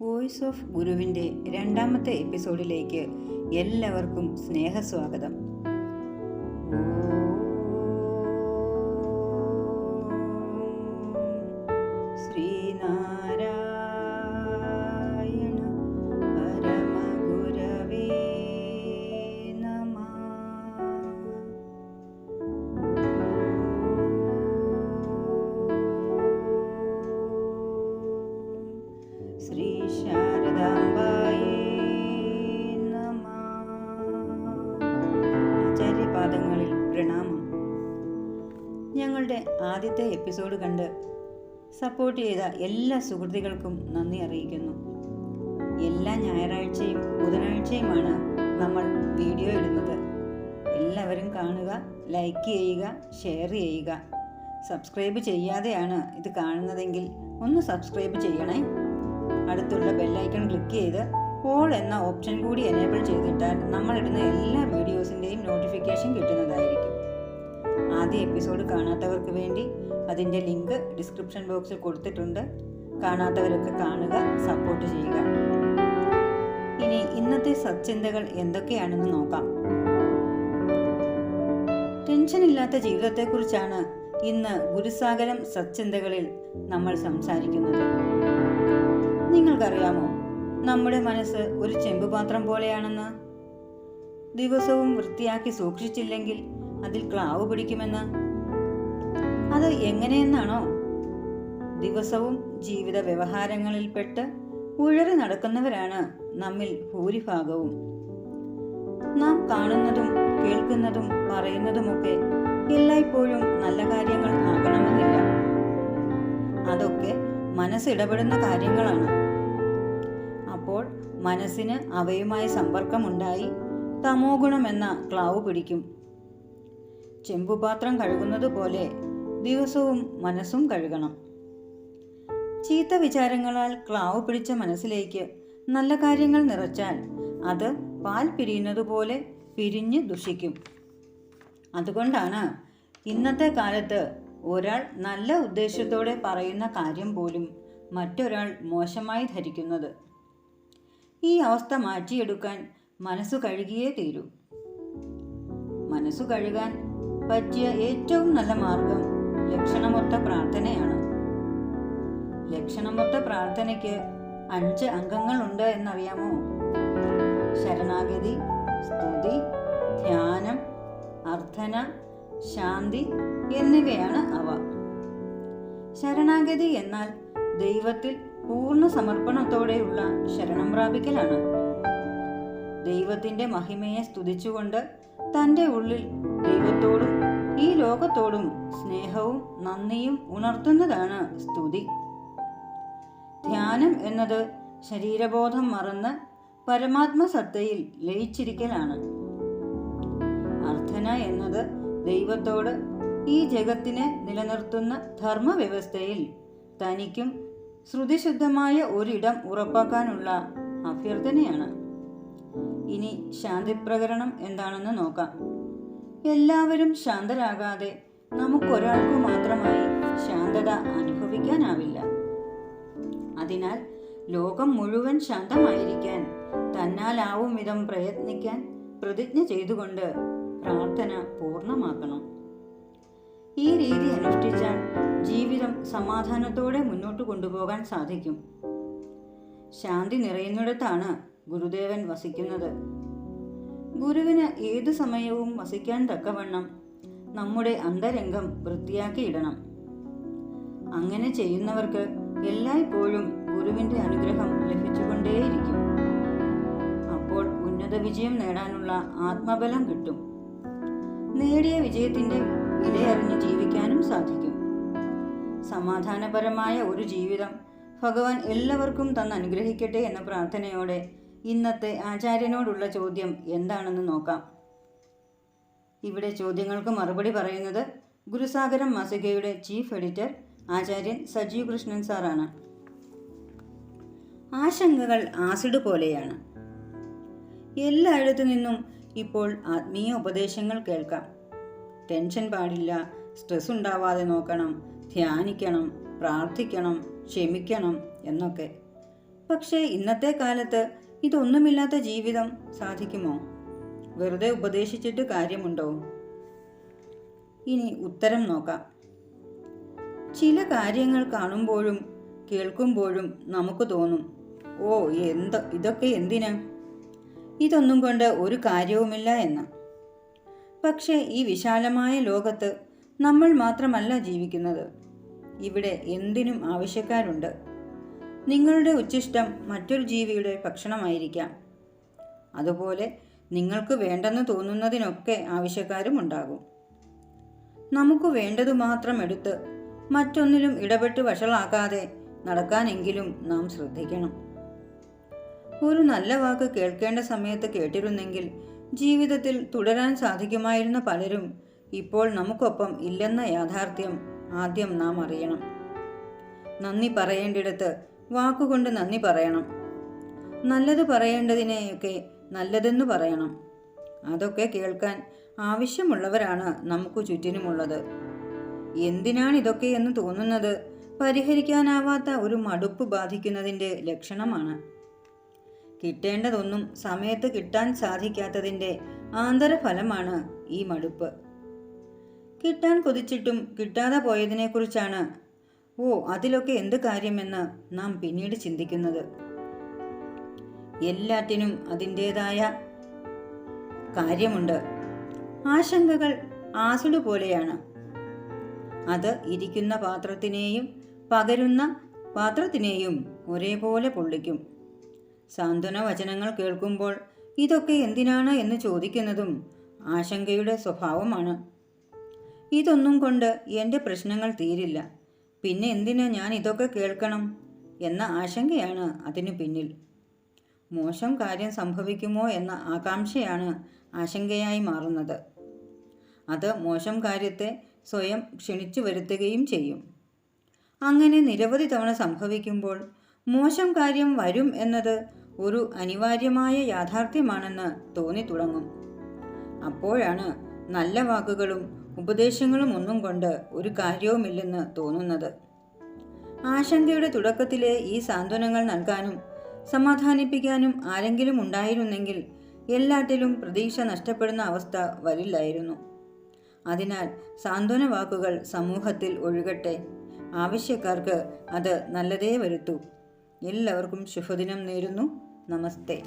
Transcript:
Voice of ഗുരുവിൻ്റെ രണ്ടാമത്തെ എപ്പിസോഡിലേക്ക് എല്ലാവർക്കും സ്നേഹസ്വാഗതം. ശ്രീനാരായണ പരമഗുരവേ നമഃ. ശ്രീ ശാരദാംബായേ നമഃ. ആചാര്യപാദങ്ങളിൽ പ്രണാമം. ഞങ്ങളുടെ ആദ്യത്തെ എപ്പിസോഡ് കണ്ട് സപ്പോർട്ട് ചെയ്ത എല്ലാ സുഹൃത്തുക്കൾക്കും നന്ദി അറിയിക്കുന്നു. എല്ലാ ഞായറാഴ്ചയും ബുധനാഴ്ചയുമാണ് നമ്മൾ വീഡിയോ ഇടുന്നത്. എല്ലാവരും കാണുക, ലൈക്ക് ചെയ്യുക, ഷെയർ ചെയ്യുക. സബ്സ്ക്രൈബ് ചെയ്യാതെയാണ് ഇത് കാണുന്നതെങ്കിൽ ഒന്ന് സബ്സ്ക്രൈബ് ചെയ്യണേ. അടുത്തുള്ള ബെല്ലൈക്കൺ ക്ലിക്ക് ചെയ്ത് ഓൾ എന്ന ഓപ്ഷൻ കൂടി എനേബിൾ ചെയ്തിട്ടാൽ നമ്മളിടുന്ന എല്ലാ വീഡിയോസിൻ്റെയും നോട്ടിഫിക്കേഷൻ കിട്ടുന്നതായിരിക്കും. ആദ്യ എപ്പിസോഡ് കാണാത്തവർക്ക് വേണ്ടി അതിൻ്റെ ലിങ്ക് ഡിസ്ക്രിപ്ഷൻ ബോക്സിൽ കൊടുത്തിട്ടുണ്ട്. കാണാത്തവരൊക്കെ കാണുക, സപ്പോർട്ട് ചെയ്യുക. ഇനി ഇന്നത്തെ സത്ചിന്തകൾ എന്തൊക്കെയാണെന്ന് നോക്കാം. ടെൻഷനില്ലാത്ത ജീവിതത്തെക്കുറിച്ചാണ് ഇന്ന് ഗുരുസാഗരം സത്ചിന്തകളിൽ നമ്മൾ സംസാരിക്കുന്നത്. നിങ്ങൾക്കറിയാമോ, നമ്മുടെ മനസ്സ് ഒരു ചെമ്പുപാത്രം പോലെയാണെന്ന്? ദിവസവും വൃത്തിയാക്കി സൂക്ഷിച്ചില്ലെങ്കിൽ അതിൽ ക്ലാവ് പിടിക്കുമെന്ന്. അത് എങ്ങനെയെന്നാണോ? ദിവസവും ജീവിത വ്യവഹാരങ്ങളിൽപ്പെട്ട് ഉഴറി നടക്കുന്നവരാണ് നമ്മിൽ ഭൂരിഭാഗവും. നാം കാണുന്നതും കേൾക്കുന്നതും പറയുന്നതുമൊക്കെ എല്ലായ്പ്പോഴും നല്ല കാര്യങ്ങൾ ആകണമെന്നില്ല. അതൊക്കെ മനസ്സിടപെടുന്ന കാര്യങ്ങളാണ്. അപ്പോൾ മനസ്സിന് അവയുമായി സമ്പർക്കമുണ്ടായി തമോ ഗുണമെന്ന ക്ലാവ് പിടിക്കും. ചെമ്പുപാത്രം കഴുകുന്നത് പോലെ ദിവസവും മനസ്സും കഴുകണം. ചീത്ത വിചാരങ്ങളാൽ ക്ലാവ് പിടിച്ച മനസ്സിലേക്ക് നല്ല കാര്യങ്ങൾ നിറച്ചാൽ അത് പാൽ പിരിയുന്നത് പോലെ പിരിഞ്ഞ് ദുഷിക്കും. അതുകൊണ്ടാണ് ഇന്നത്തെ കാലത്ത് ഒരാൾ നല്ല ഉദ്ദേശത്തോടെ പറയുന്ന കാര്യം പോലും മറ്റൊരാൾ മോശമായി ധരിക്കുന്നത്. ഈ അവസ്ഥ മാറ്റിയെടുക്കാൻ മനസ്സു കഴുകിയേ തീരൂ. മനസ്സു കഴുകാൻ പറ്റിയ ഏറ്റവും നല്ല മാർഗം ലക്ഷണമൊത്ത പ്രാർത്ഥനയാണ്. ലക്ഷണമൊത്ത പ്രാർത്ഥനയ്ക്ക് 5 അംഗങ്ങളുണ്ട് എന്നറിയാമോ? ശരണാഗതി, സ്തുതി, ധ്യാനം, അർത്ഥന, ശാന്തി എന്നിവയാണ് അവ. ശരണാഗതി എന്നാൽ ദൈവത്തിൽ പൂർണ്ണ സമർപ്പണത്തോടെയുള്ള ശരണം പ്രാപിക്കലാണ്. ദൈവത്തിൻ്റെ മഹിമയെ സ്തുതിച്ചുകൊണ്ട് തൻ്റെ ഉള്ളിൽ ദൈവത്തോടും ഈ ലോകത്തോടും സ്നേഹവും നന്ദിയും ഉണർത്തുന്നതാണ് സ്തുതി. ധ്യാനം എന്നത് ശരീരബോധം മറന്ന് പരമാത്മസത്തയിൽ ലയിച്ചിരിക്കലാണ്. അർത്ഥന എന്നത് ദൈവത്തോട് ഈ ജഗത്തിനെ നിലനിർത്തുന്ന ധർമ്മവ്യവസ്ഥയിൽ തനിക്കും ശ്രുതിശുദ്ധമായ ഒരിടം ഉറപ്പാക്കാനുള്ള അഭ്യർത്ഥനയാണ്. ഇനി ശാന്തിപ്രകരണം എന്താണെന്ന് നോക്കാം. എല്ലാവരും ശാന്തരാകാതെ നമുക്കൊരാൾക്കു മാത്രമായി ശാന്തത അനുഭവിക്കാനാവില്ല. അതിനാൽ ലോകം മുഴുവൻ ശാന്തമായിരിക്കാൻ തന്നാലാവും വിധം പ്രയത്നിക്കാൻ പ്രതിജ്ഞ ചെയ്തുകൊണ്ട് പ്രാർത്ഥന പൂർണ്ണമാക്കണം. ഈ രീതി അനുഷ്ഠിച്ചാൽ ജീവിതം സമാധാനത്തോടെ മുന്നോട്ട് കൊണ്ടുപോകാൻ സാധിക്കും. ശാന്തി നിറയുന്നിടത്താണ് ഗുരുദേവൻ വസിക്കുന്നത്. ഗുരുവിന് ഏതു സമയവും വസിക്കാൻ തക്കവണ്ണം നമ്മുടെ അന്തരംഗം വൃത്തിയാക്കിയിടണം. അങ്ങനെ ചെയ്യുന്നവർക്ക് എല്ലായ്പ്പോഴും ഗുരുവിൻ്റെ അനുഗ്രഹം ലഭിച്ചുകൊണ്ടേയിരിക്കും. അപ്പോൾ ഉന്നത വിജയം നേടാനുള്ള ആത്മബലം കിട്ടും. നേടിയ വിജയത്തിൻ്റെ വിലയറിഞ്ഞ് ജീവിക്കാനും സാധിക്കും. സമാധാനപരമായ ഒരു ജീവിതം ഭഗവാൻ എല്ലാവർക്കും തന്നനുഗ്രഹിക്കട്ടെ എന്ന പ്രാർത്ഥനയോടെ ഇന്നത്തെ ആചാര്യനോടുള്ള ചോദ്യം എന്താണെന്ന് നോക്കാം. ഇവിടെ ചോദ്യങ്ങൾക്ക് മറുപടി പറയുന്നത് ഗുരുസാഗരം മാസികയുടെ ചീഫ് എഡിറ്റർ ആചാര്യൻ സജീവ് കൃഷ്ണൻ സാറാണ്. ആശങ്കകൾ ആസിഡ് പോലെയാണ്. എല്ലായിടത്തു നിന്നും ഇപ്പോൾ ആത്മീയ ഉപദേശങ്ങൾ കേൾക്കാം. ടെൻഷൻ പാടില്ല, സ്ട്രെസ് ഉണ്ടാവാതെ നോക്കണം, ധ്യാനിക്കണം, പ്രാർത്ഥിക്കണം, ക്ഷമിക്കണം എന്നൊക്കെ. പക്ഷേ ഇന്നത്തെ കാലത്ത് ഇതൊന്നുമില്ലാത്ത ജീവിതം സാധിക്കുമോ? വെറുതെ ഉപദേശിച്ചിട്ട് കാര്യമുണ്ടോ? ഇനി ഉത്തരം നോക്കാം. ചില കാര്യങ്ങൾ കാണുമ്പോഴും കേൾക്കുമ്പോഴും നമുക്ക് തോന്നും, ഓ ഇതൊക്കെ എന്തിന്, ഇതൊന്നും കൊണ്ട് ഒരു കാര്യവുമില്ല എന്ന്. പക്ഷേ ഈ വിശാലമായ ലോകത്ത് നമ്മൾ മാത്രമല്ല ജീവിക്കുന്നത്. ഇവിടെ എന്തിനും ആവശ്യക്കാരുണ്ട്. നിങ്ങളുടെ ഉച്ഛിഷ്ടം മറ്റൊരു ജീവിയുടെ ഭക്ഷണമായിരിക്കാം. അതുപോലെ നിങ്ങൾക്ക് വേണ്ടെന്ന് തോന്നുന്നതിനൊക്കെ ആവശ്യക്കാരും ഉണ്ടാകും. നമുക്ക് വേണ്ടതു മാത്രം എടുത്ത് മറ്റൊന്നിലും ഇടപെട്ട് വഷളാക്കാതെ നടക്കാനെങ്കിലും നാം ശ്രദ്ധിക്കണം. ഒരു നല്ല വാക്ക് കേൾക്കേണ്ട സമയത്ത് കേട്ടിരുന്നെങ്കിൽ ജീവിതത്തിൽ തുടരാൻ സാധിക്കുമായിരുന്ന പലരും ഇപ്പോൾ നമുക്കൊപ്പം ഇല്ലെന്ന യാഥാർത്ഥ്യം ആദ്യം നാം അറിയണം. നന്ദി പറയേണ്ടിടത്ത് വാക്കുകൊണ്ട് നന്ദി പറയണം. നല്ലത് പറയേണ്ടതിനെയൊക്കെ നല്ലതെന്ന് പറയണം. അതൊക്കെ കേൾക്കാൻ ആവശ്യമുള്ളവരാണ് നമുക്ക് ചുറ്റിനുമുള്ളത്. എന്തിനാണ് ഇതൊക്കെ എന്ന് തോന്നുന്നത് പരിഹരിക്കാനാവാത്ത ഒരു മടുപ്പ് ബാധിക്കുന്നതിൻ്റെ ലക്ഷണമാണ്. കിട്ടേണ്ടതൊന്നും സമയത്ത് കിട്ടാൻ സാധിക്കാത്തതിൻ്റെ ആന്തരഫലമാണ് ഈ മടുപ്പ്. കിട്ടാൻ കൊതിച്ചിട്ടും കിട്ടാതെ പോയതിനെക്കുറിച്ചാണ് അതിലൊക്കെ എന്ത് കാര്യമെന്ന് നാം പിന്നീട് ചിന്തിക്കുന്നത്. എല്ലാറ്റിനും അതിൻ്റേതായ കാര്യമുണ്ട്. ആശങ്കകൾ ആസിഡ് പോലെയാണ്. അത് ഇരിക്കുന്ന പാത്രത്തിനെയും പകരുന്ന പാത്രത്തിനെയും ഒരേപോലെ പൊള്ളിക്കും. സാന്ത്വന വചനങ്ങൾ കേൾക്കുമ്പോൾ ഇതൊക്കെ എന്തിനാണ് എന്ന് ചോദിക്കുന്നതും ആശങ്കയുടെ സ്വഭാവമാണ്. ഇതൊന്നും കൊണ്ട് എൻ്റെ പ്രശ്നങ്ങൾ തീരില്ല, പിന്നെ എന്തിനാ ഞാൻ ഇതൊക്കെ കേൾക്കണം എന്ന ആശങ്കയാണ് അതിനു പിന്നിൽ. മോശം കാര്യം സംഭവിക്കുമോ എന്ന ആകാംക്ഷയാണ് ആശങ്കയായി മാറുന്നത്. അത് മോശം കാര്യത്തെ സ്വയം ക്ഷണിച്ചു വരുത്തുകയും ചെയ്യും. അങ്ങനെ നിരവധി തവണ സംഭവിക്കുമ്പോൾ മോശം കാര്യം വരും എന്നത് ഒരു അനിവാര്യമായ യാഥാർത്ഥ്യമാണെന്ന് തോന്നിത്തുടങ്ങും. അപ്പോഴാണ് നല്ല വാക്കുകളും ഉപദേശങ്ങളും ഒന്നും കൊണ്ട് ഒരു കാര്യവുമില്ലെന്ന് തോന്നുന്നത്. ആശങ്കയുടെ തുടക്കത്തിലെ ഈ സാന്ത്വനങ്ങൾ നൽകാനും സമാധാനിപ്പിക്കാനും ആരെങ്കിലും ഉണ്ടായിരുന്നെങ്കിൽ എല്ലാറ്റിലും പ്രതീക്ഷ നഷ്ടപ്പെടുന്ന അവസ്ഥ വരില്ലായിരുന്നു. അതിനാൽ സാന്ത്വന വാക്കുകൾ സമൂഹത്തിൽ ഒഴുകട്ടെ. ആവശ്യക്കാർക്ക് അത് നല്ലതേ വരുത്തൂ. എല്ലാവർക്കും ശുഭദിനം നേരുന്നു. നമസ്തേ.